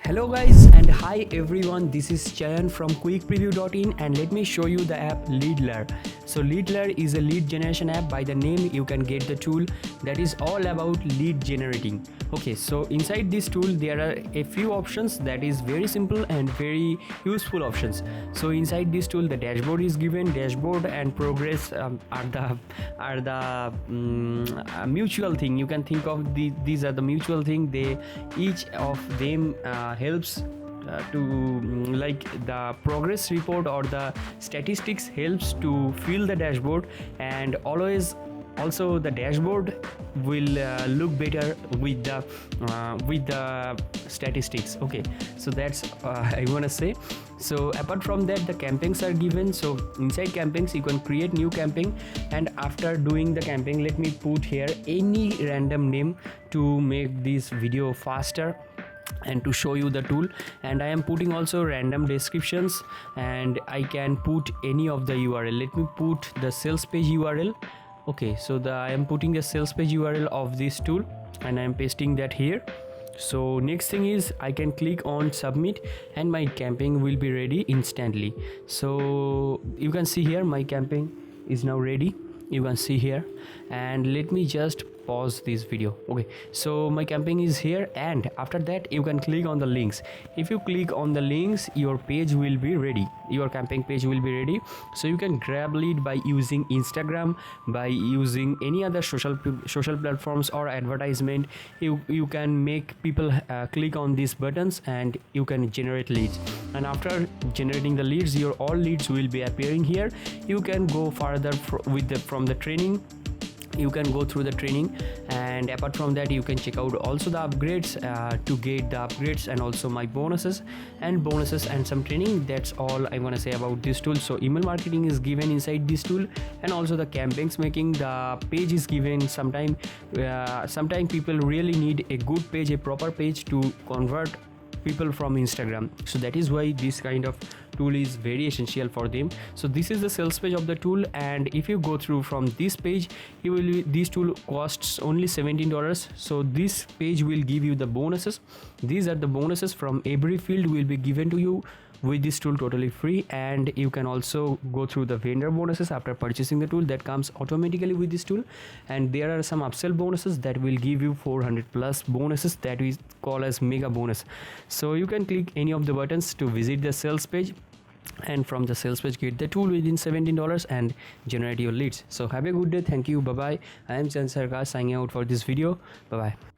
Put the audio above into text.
Hello guys and hi everyone, this is Chayan from quickpreview.in and let me show you the app Leadler. So Leadler is a lead generation app. By the name you can get the tool that is all about lead generating. Okay, so inside this tool there are a few options that is very simple and very useful options. So inside this tool the dashboard is given. Dashboard and progress are the mutual thing. You can think of these are the mutual thing. They each of them helps to like the progress report or the statistics helps to fill the dashboard, and always also the dashboard will look better with the statistics. Okay, so that's I want to say. So apart from that the campaigns are given. So inside campaigns you can create new campaign, and after doing the campaign, let me put here any random name to make this video faster and to show you the tool. And I am putting also random descriptions, and I can put any of the URL. Let me put the sales page URL. Okay, so I am putting the sales page URL of this tool and I am pasting that here. So next thing is I can click on submit and my campaign will be ready instantly. So you can see here my campaign is now ready. You can see here, and let me just pause this video. Okay, so my campaign is here, and after that you can click on the links. If you click on the links, your page will be ready, your campaign page will be ready. So you can grab lead by using Instagram, by using any other social platforms or advertisement. You can make people click on these buttons and you can generate leads. And after generating the leads, your all leads will be appearing here. You can go further from the training. You can go through the training, and apart from that you can check out also the upgrades to get the upgrades and also my bonuses and some training. That's all I want to say about this tool. So email marketing is given inside this tool, and also the campaigns making, the page is given. Sometime people really need a good page, a proper page to convert people from Instagram. So that is why this kind of tool is very essential for them. So this is the sales page of the tool, and if you go through from this page, this tool costs only $17. So this page will give you the bonuses. These are the bonuses from every field will be given to you with this tool totally free. And you can also go through the vendor bonuses after purchasing the tool, that comes automatically with this tool. And there are some upsell bonuses that will give you 400 plus bonuses that we call as mega bonus. So you can click any of the buttons to visit the sales page, and from the sales page get the tool within $17 and generate your leads. So have a good day. Thank you. Bye bye. I am Chayan Sarkar signing out for this video. Bye bye.